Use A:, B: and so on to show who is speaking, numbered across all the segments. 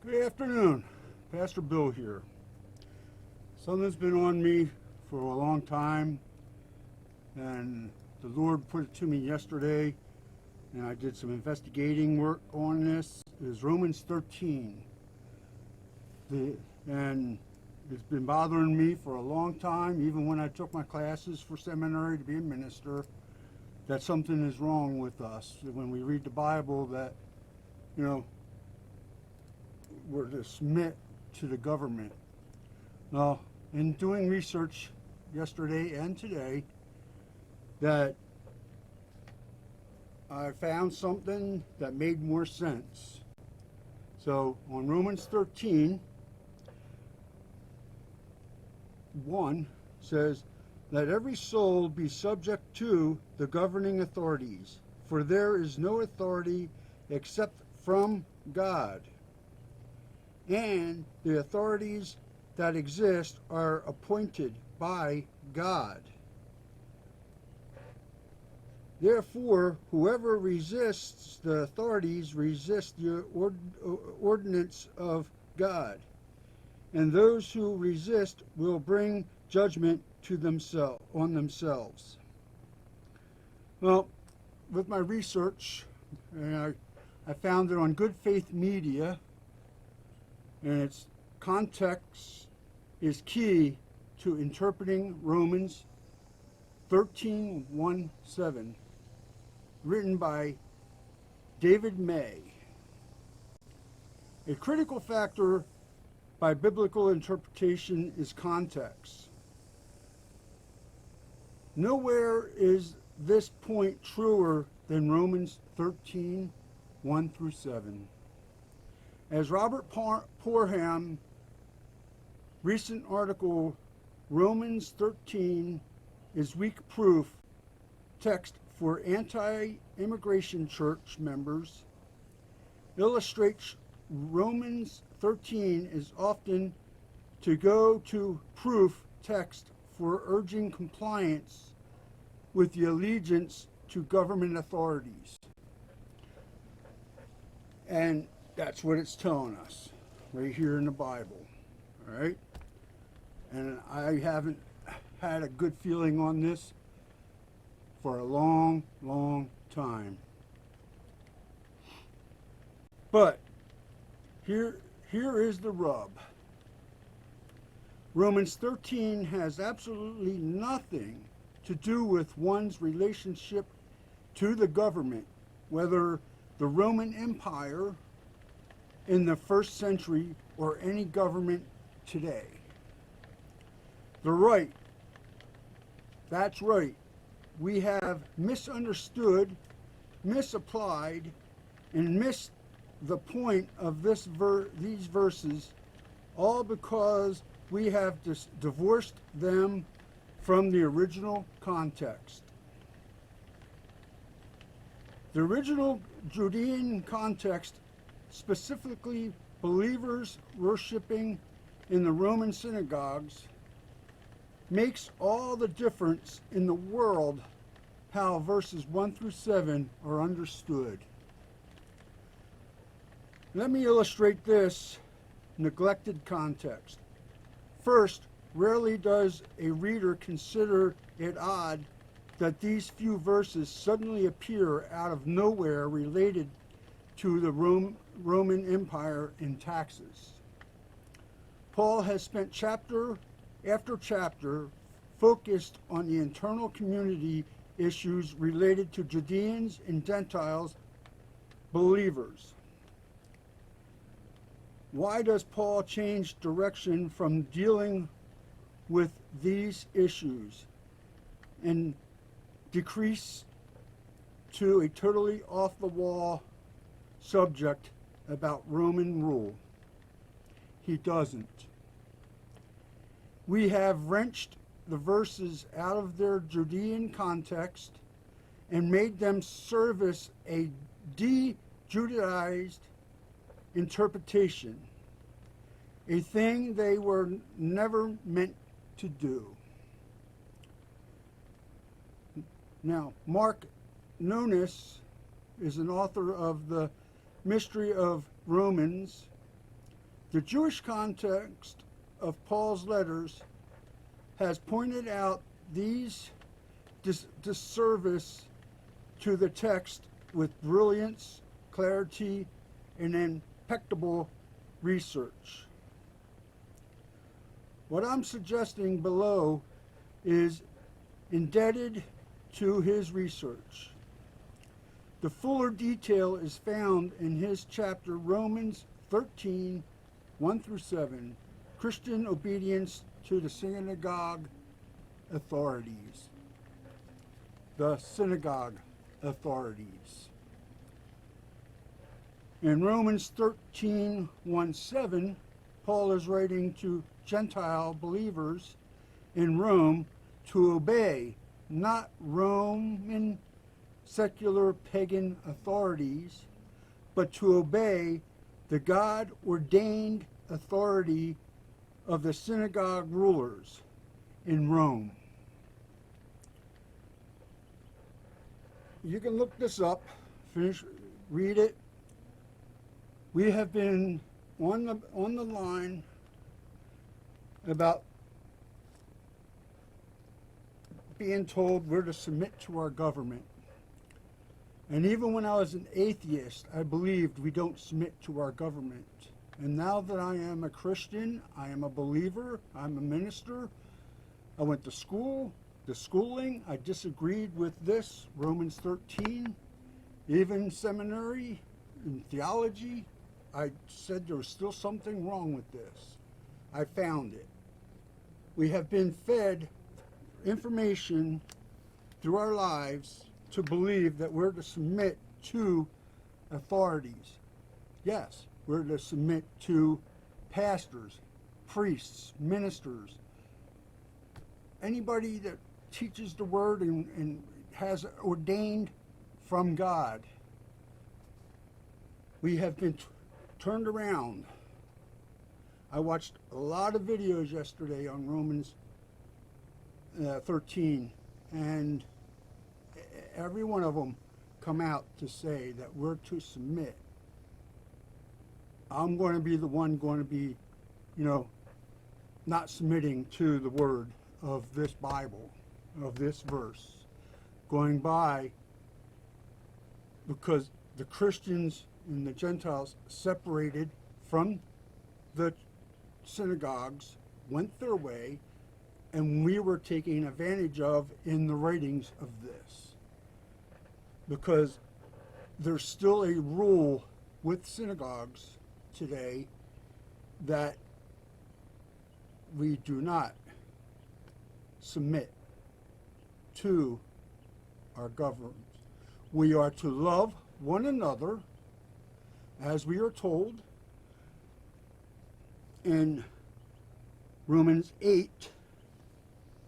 A: Good afternoon. Pastor Bill here. Something's been on me for a long time, and the Lord put it to me yesterday, and I did some investigating work on this. It is Romans 13. And it's been bothering me for a long time, even when I took my classes for seminary to be a minister, that something is wrong with us. When we read the Bible, that, we're to submit to the government. Now, in doing research yesterday and today, that I found something that made more sense. So on Romans 13, 1 says, "Let every soul be subject to the governing authorities, for there is no authority except from God. And the authorities that exist are appointed by God. Therefore, whoever resists the authorities resists the ordinance of God, and those who resist will bring judgment to on themselves." Well, with my research, I found it on GoodFaithMedia, and its context is key to interpreting Romans 13:1-7, written by David May. A critical factor by biblical interpretation is context. Nowhere is this point truer than Romans 13:1-7. As Robert Parham recent article, Romans 13 is weak proof text for anti-immigration church members, illustrates Romans 13 is often to go to proof text for urging compliance with the allegiance to government authorities. And that's what it's telling us right here in the Bible. All right? And I haven't had a good feeling on this for a long, long time. But here is the rub. Romans 13 has absolutely nothing to do with one's relationship to the government, whether the Roman Empire in the first century or any government today. The right, that's right, we have misunderstood, misapplied, and missed the point of these verses, all because we have divorced them from the original context. The original Judean context, specifically believers worshiping in the Roman synagogues, makes all the difference in the world how verses 1-7 are understood. Let me illustrate this neglected context. First, rarely does a reader consider it odd that these few verses suddenly appear out of nowhere related to the Roman Empire and taxes. Paul has spent chapter after chapter focused on the internal community issues related to Judeans and Gentiles believers. Why does Paul change direction from dealing with these issues and decrease to a totally off-the-wall subject about Roman rule? He doesn't. We have wrenched the verses out of their Judean context and made them service a de-Judaized interpretation, a thing they were never meant to do. Now, Mark Nonis is an author of the Mystery of Romans The Jewish context of Paul's letters has pointed out these disservice to the text with brilliance, clarity, and impeccable research. What I'm suggesting below is indebted to his research. The fuller detail is found in his chapter Romans 13, 1 through 7, Christian obedience to the synagogue authorities. The synagogue authorities. In Romans 13, 1, 7, Paul is writing to Gentile believers in Rome to obey not Roman secular pagan authorities, but to obey the God-ordained authority of the synagogue rulers in Rome. You can look this up, read it. We have been on the line about being told we're to submit to our government. And even when I was an atheist, I believed we don't submit to our government. And now that I am a Christian, I am a believer, I'm a minister, I went to school, the schooling, I disagreed with this, Romans 13, even seminary, in theology, I said there was still something wrong with this. I found it. We have been fed information through our lives to believe that we're to submit to authorities. Yes, we're to submit to pastors, priests, ministers, anybody that teaches the word and has ordained from God. We have been turned around. I watched a lot of videos yesterday on Romans 13, and every one of them come out to say that we're to submit. I'm going to be the one going to be, not submitting to the word of this Bible, of this verse, going by because the Christians and the Gentiles separated from the synagogues, went their way, and we were taking advantage of in the writings of this. Because there's still a rule with synagogues today that we do not submit to our government. We are to love one another as we are told in Romans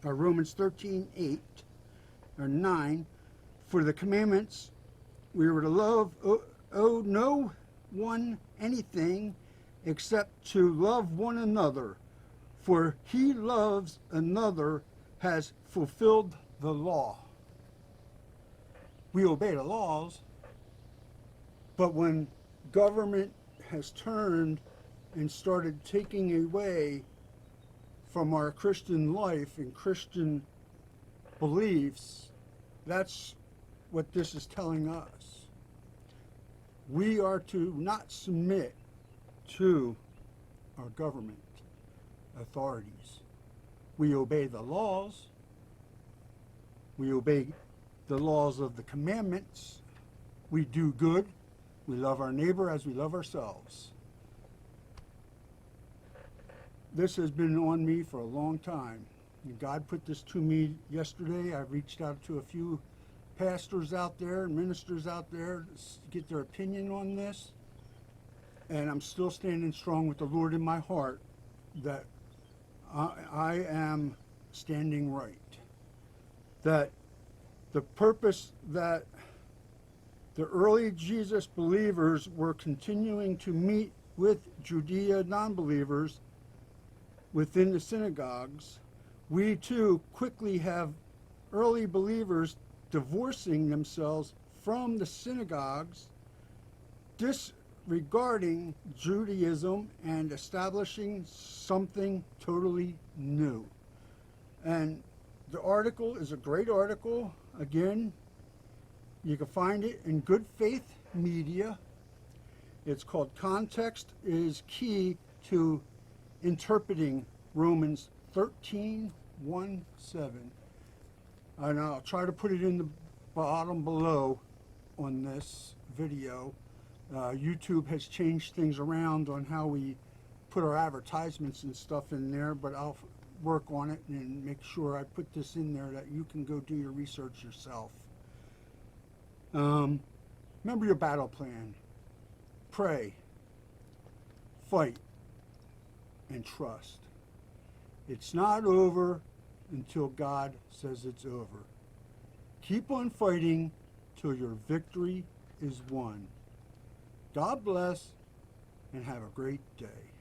A: 13, 8, or 9, for the commandments, we were to love, owe no one anything except to love one another, for he loves another has fulfilled the law. We obey the laws, but when government has turned and started taking away from our Christian life and Christian beliefs, that's what this is telling us. We are to not submit to our government authorities. We obey the laws. We obey the laws of the commandments. We do good. We love our neighbor as we love ourselves. This has been on me for a long time. And God put this to me yesterday. I reached out to a few pastors out there and ministers out there to get their opinion on this. And I'm still standing strong with the Lord in my heart that I am standing right. That the purpose that the early Jesus believers were continuing to meet with Judea non-believers within the synagogues, we too quickly have early believers divorcing themselves from the synagogues, regarding Judaism and establishing something totally new. And the article is a great article. Again, you can find it in Good Faith Media. It's called Context is Key to Interpreting Romans 13:1-7. And I'll try to put it in the bottom below on this video. YouTube has changed things around on how we put our advertisements and stuff in there, but I'll work on it and make sure I put this in there that you can go do your research yourself. Remember your battle plan. Pray, fight, and trust. It's not over until God says it's over. Keep on fighting till your victory is won. God bless and have a great day.